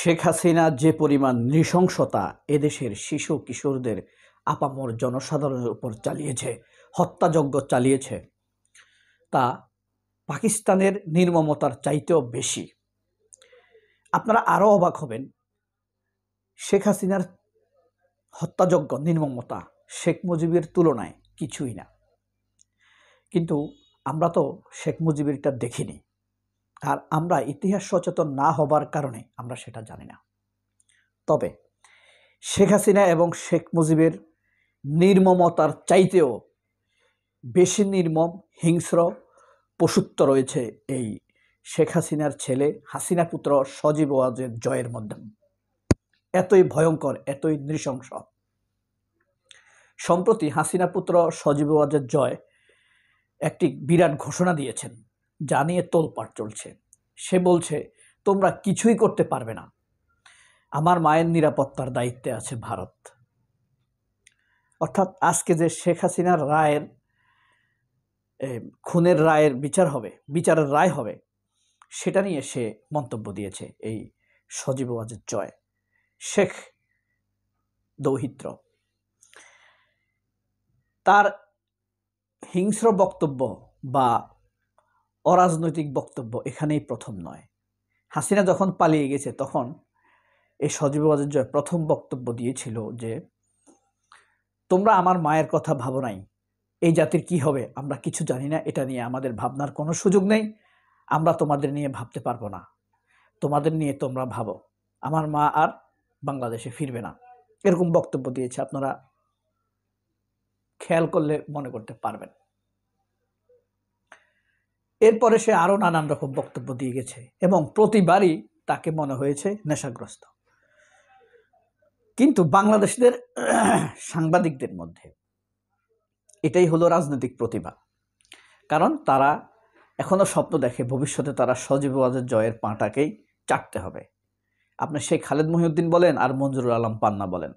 শেখ হাসিনা যে পরিমাণ নৃশংসতা এদেশের শিশু কিশোরদের আপামর জনসাধারণের উপর চালিয়েছে, হত্যাযজ্ঞ চালিয়েছে, তা পাকিস্তানের নির্মমতার চাইতেও বেশি। আপনারা আরও অবাক হবেন, শেখ হাসিনার হত্যাযজ্ঞ নির্মমতা শেখ মুজিবের তুলনায় কিছুই না। কিন্তু আমরা তো শেখ মুজিবেরটা দেখিনি, আর আমরা ইতিহাস সচেতন না হবার কারণে আমরা সেটা জানি না। তবে শেখ হাসিনা এবং শেখ মুজিবের নির্মমতার চাইতেও বেশি নির্মম, হিংস্র পশুত্ব রয়েছে এই শেখ হাসিনার ছেলে হাসিনা পুত্র সজীব ওয়াজেদ জয়ের মধ্যে। এতই ভয়ঙ্কর, এতই নৃশংস। সম্প্রতি হাসিনা পুত্র সজীব ওয়াজেদ জয় একটি বিরাট ঘোষণা দিয়েছেন, যা নিয়ে তোলপাড় চলছে। সে বলছে, তোমরা কিছুই করতে পারবে না, আমার মায়ের নিরাপত্তার দায়িত্বে আছে ভারত। অর্থাৎ আজকে যে শেখ হাসিনার রায়ের খুনের রায়ের বিচারের রায় হবে, সেটা নিয়ে সে মন্তব্য দিয়েছে এই সজীব ওয়াজেদ জয়, শেখ দৌহিত্র। তার হিংস্র বক্তব্য বা অরাজনৈতিক বক্তব্য এখানেই প্রথম নয়। হাসিনা যখন পালিয়ে গেছে তখন এই সজীব ওয়াজেদ জয় প্রথম বক্তব্য দিয়েছিল যে, তোমরা আমার মায়ের কথা ভাবো নাই, এই জাতির কি হবে আমরা কিছু জানি না, এটা নিয়ে আমাদের ভাবনার কোনো সুযোগ নেই, আমরা তোমাদের নিয়ে ভাবতে পারবো না, তোমাদের নিয়ে তোমরা ভাবো, আমার মা আর বাংলাদেশে ফিরবে না। এরকম বক্তব্য দিয়েছে, আপনারা খেয়াল করলে মনে করতে পারবেন। এরপরে সে আরো নানান রকম বক্তব্য দিয়ে গেছে এবং প্রতিবারই তাকে মনে হয়েছে নেশাগ্রস্ত। কিন্তু বাংলাদেশদের সাংবাদিকদের মধ্যে এটাই হলো রাজনৈতিক প্রতিভা, কারণ তারা এখনো স্বপ্ন দেখে ভবিষ্যতে তারা সজীব ওয়াজেদ জয়ের পাটাকেই চাটতে হবে। আপনি শেখ খালেদ মহিউদ্দিন বলেন আর মঞ্জুরুল আলম পান্না বলেন,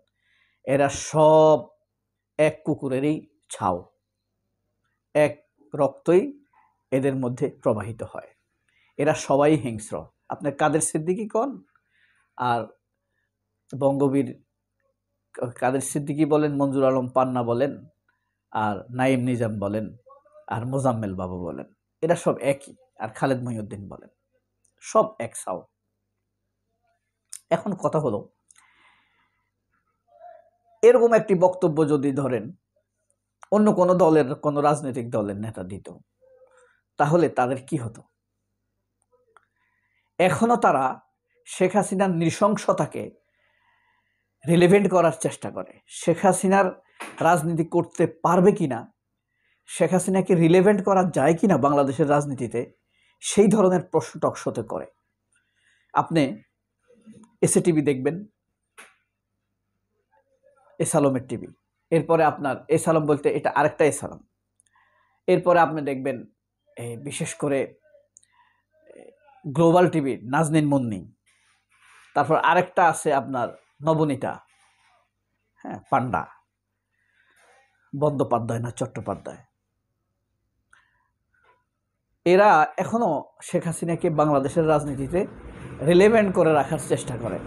এরা সব এক কুকুরেরই ছাও, এক রক্তই এদের মধ্যে প্রবাহিত হয়, এরা সবাই হিংস্র। আপনি কাদের সিদ্দিকী কন আর বঙ্গবীর কাদের সিদ্দিকী বলেন, মঞ্জুর আলম পান্না বলেন, আর নাইম নিজাম বলেন, আর মোজাম্মেল বাবু বলেন, এরা সব একই। আর খালেদ মহিউদ্দিন বলেন, সব এক ছাও। এখন কথা হলো, এরকম একটি বক্তব্য যদি ধরেন অন্য কোনো দলের, কোনো রাজনৈতিক দলের নেতা দিত, তাহলে তাদের কি হতো? এখনো তারা শেখ হাসিনার নৃশংসতাকে রিলেভেন্ট করার চেষ্টা করে। শেখ হাসিনার রাজনীতি করতে পারবে কিনা, শেখ হাসিনাকে রিলেভেন্ট করা যায় কিনা বাংলাদেশের রাজনীতিতে, সেই ধরনের প্রশ্ন টকশোতে করে। আপনি এসএ টিভি দেখবেন, এসালমের টিভি, এরপরে আপনার এসালম বলতে এটা আরেকটা এসালম, এরপরে আপনি দেখবেন বিশেষ করে গ্লোবাল টিভির নাজনীন মুন্নি, তারপর আরেকটা আছে আপনার নবনীতা, হ্যাঁ, পান্ডা, বন্দ্যোপাধ্যায় না চট্টোপাধ্যায়। এরা এখনো শেখ হাসিনাকে বাংলাদেশের রাজনীতিতে রিলেভেন্ট করে রাখার চেষ্টা করে,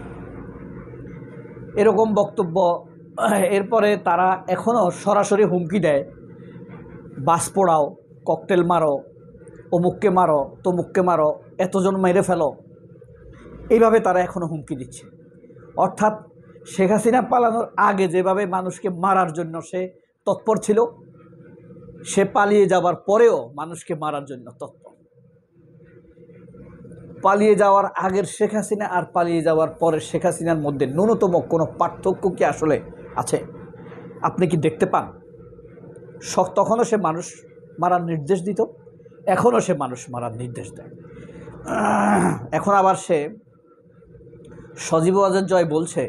এরকম বক্তব্য। এরপরে তারা এখনো সরাসরি হুমকি দেয়, বাস পোড়াও, ককটেল মারো, অমুককে মারো, তমুককে মারো, এতজন মেরে ফেলো, এইভাবে তারা এখনো হুমকি দিচ্ছে। অর্থাৎ শেখ হাসিনা পালানোর আগে যেভাবে মানুষকে মারার জন্য সে তৎপর ছিল, সে পালিয়ে যাবার পরেও মানুষকে মারার জন্য তৎপর। পালিয়ে যাওয়ার আগের শেখ হাসিনা আর পালিয়ে যাওয়ার পরের শেখ হাসিনার মধ্যে ন্যূনতম কোনো পার্থক্য কি আসলে আছে? আপনি কি দেখতে পান? তখনও সে মানুষ মারার নির্দেশ দিত, এখনও সে মানুষ মারার নির্দেশ দেয়। এখন আবার সে সজীব ওয়াজেদ জয় বলছে,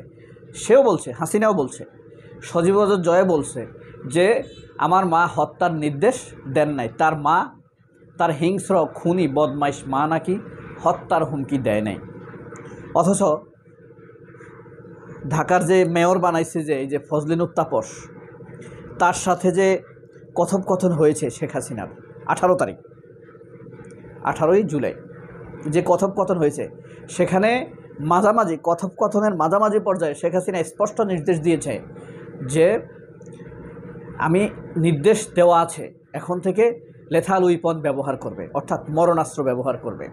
সেও বলছে, হাসিনাও বলছে, সজীব ওয়াজেদ জয় বলছে যে আমার মা হত্যার নির্দেশ দেন নাই, তার মা, তার হিংস্র খুনি বদমাইশ মা নাকি হত্যার হুমকি দেয় নাই। অথচ ঢাকার যে মেয়র বানাইছে যে এই যে ফজলিন উত্তাপস, তার সাথে যে কথোপকথন হয়েছে শেখ হাসিনার 18 জুলাই যে কথোপকথন হয়েছে, সেখানে মাঝামাঝি কথোপকথনের মাঝামাঝি পর্যায়ে শেখ হাসিনা স্পষ্ট নির্দেশ দিয়েছে যে আমি নির্দেশ দেওয়া আছে এখন থেকে লেথাল উইপন ব্যবহার করবে, অর্থাৎ মরণাস্ত্র ব্যবহার করবে।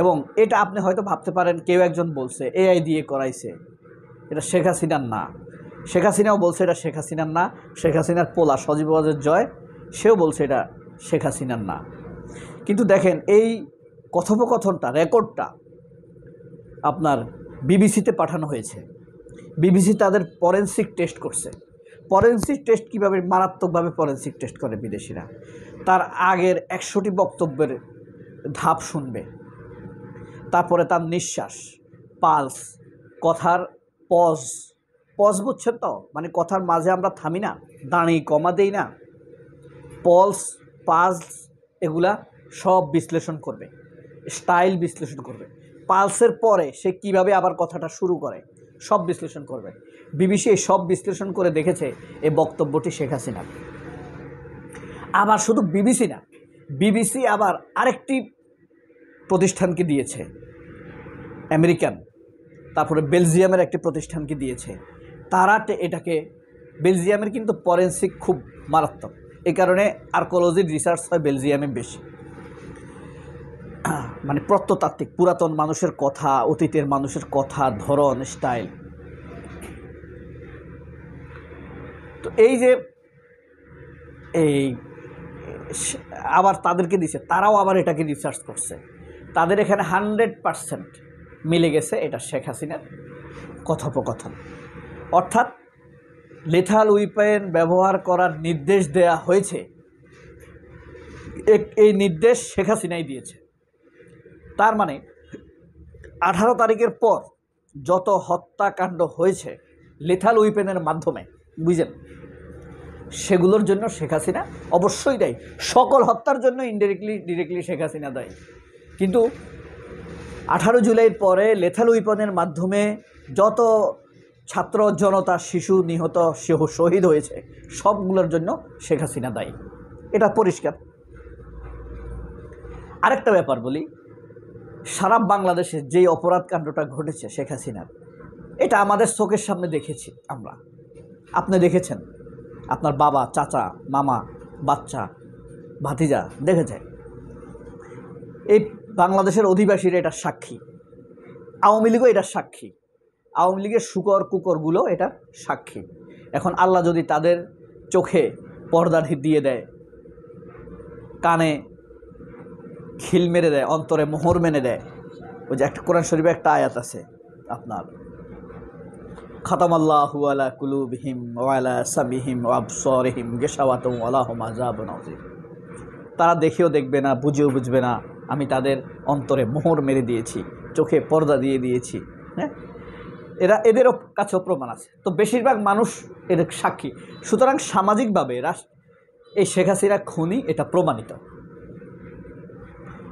এবং এটা আপনি হয়তো ভাবতে পারেন কেউ একজন বলছে এআই দিয়ে করাইছে, এটা শেখ হাসিনার না। শেখ হাসিনাও বলছে এটা শেখ হাসিনার না। শেখ হাসিনার পোলা সজীব ওয়াজেদ জয় সেও বলছে এটা শেখ হাসিনার না। কিন্তু দেখেন এই কথোপকথনটা রেকর্ডটা আপনার বিবিসিতে পাঠানো হয়েছে। বিবিসি তাদের ফরেনসিক টেস্ট করছে। ফরেনসিক টেস্ট কীভাবে মারাত্মকভাবে ফরেনসিক টেস্ট করে বিদেশিরা, তার আগের 100টি বক্তব্যের ধাপ শুনবে, তারপরে তার নিঃশ্বাস, পালস, কথার পজ বুঝছেন তো, মানে কথার মাঝে আমরা থামি না, দাঁড়িয়ে কমা দেই না, পলস পালস এগুলা সব বিশ্লেষণ করবে, স্টাইল বিশ্লেষণ করবে। পালসের পরে সে কিভাবে আবার কথাটা শুরু করে সব বিশ্লেষণ করবে। বিবিসি এই সব বিশ্লেষণ করে দেখেছে এই বক্তব্যটি শেখ হাসিনার। আবার শুধু বিবিসি না, বিবিসি আবার আরেকটি প্রতিষ্ঠানকে দিয়েছে, আমেরিকান, তারপরে বেলজিয়ামের একটি প্রতিষ্ঠানকে দিয়েছে। তারা এটাকে, বেলজিয়ামের কিন্তু ফরেনসিক খুব মারাত্মক, এই কারণে আর্কোলজির রিসার্চ হয় বেলজিয়ামে বেশি, মানে প্রত্নতাত্ত্বিক পুরাতন মানুষের কথা, অতীতের মানুষের কথা, ধরন, স্টাইল। তো এই যে এই আবার তাদেরকে দিছে, তারাও আবার এটাকে রিসার্চ করছে, তাদের এখানে 100% মিলে গেছে এটা শেখ হাসিনার কথোপকথন। অর্থাৎ লেথাল উইপেন ব্যবহার করার নির্দেশ দেয়া হয়েছে, এই নির্দেশ শেখ হাসিনাই দিয়েছে। তার মানে 18 তারিখের পর যত হত্যাকাণ্ড হয়েছে লেথাল উইপেনের মাধ্যমে, বুঝলেন, সেগুলোর জন্য শেখ হাসিনা অবশ্যই দায়ী। সকল হত্যার জন্য ডিরেক্টলি শেখ হাসিনা দায়ী। কিন্তু 18 জুলাইয়ের পরে লেথাল উইপনের মাধ্যমে যত ছাত্র জনতা, শিশু নিহত, শহীদ হয়েছে, সবগুলোর জন্য শেখ হাসিনা দায়ী, এটা পরিষ্কার। আরেকটা ব্যাপার বলি, সারা বাংলাদেশে যেই অপরাধ কাণ্ডটা ঘটেছে শেখ হাসিনার, এটা আমাদের চোখের সামনে দেখেছি আমরা, আপনি দেখেছেন, আপনার বাবা, চাচা, মামা, বাচ্চা, ভাতিজা দেখেছে। এই বাংলাদেশের অধিবাসীরা এটার সাক্ষী, আওয়ামী লীগও এটার সাক্ষী, আওয়ামী লীগের শুকর কুকরগুলো এটার সাক্ষী। এখন আল্লাহ যদি তাদের চোখে পর্দা দিয়ে দেয়, কানে খিল মেরে দেয়, অন্তরে মোহর মেনে দেয়, ওই যে একটা কোরআন শরীফে একটা আয়াত আছে আপনার, খাতামাল্লাহু আলা কুলুবিহিম ওয়া আলা সামিহিম ওয়া আবসারিহিম গিশাওয়াতুন ওয়া লাহুম আযাবুন আযীম। তারা দেখেও দেখবে না, বুঝেও বুঝবে না, আমি তাদের অন্তরে মোহর মেরে দিয়েছি, চোখে পর্দা দিয়ে দিয়েছি। হ্যাঁ, এদেরও কাছেও প্রমাণ আছে। তো বেশিরভাগ মানুষ এর সাক্ষী। সুতরাং সামাজিকভাবে এই শেখ হাসিনা খুনি, এটা প্রমাণিত,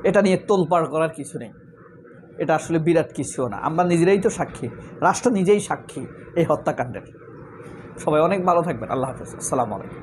এটা নিয়ে তোলপাড় করার কিছু নেই, এটা আসলে বিরাট কিছুও না। আমরা নিজেরাই তো সাক্ষী, রাষ্ট্র নিজেই সাক্ষী এই হত্যাকাণ্ডের। সবাই অনেক ভালো থাকবেন। আল্লাহ হাফেজ, আসসালামু আলাইকুম।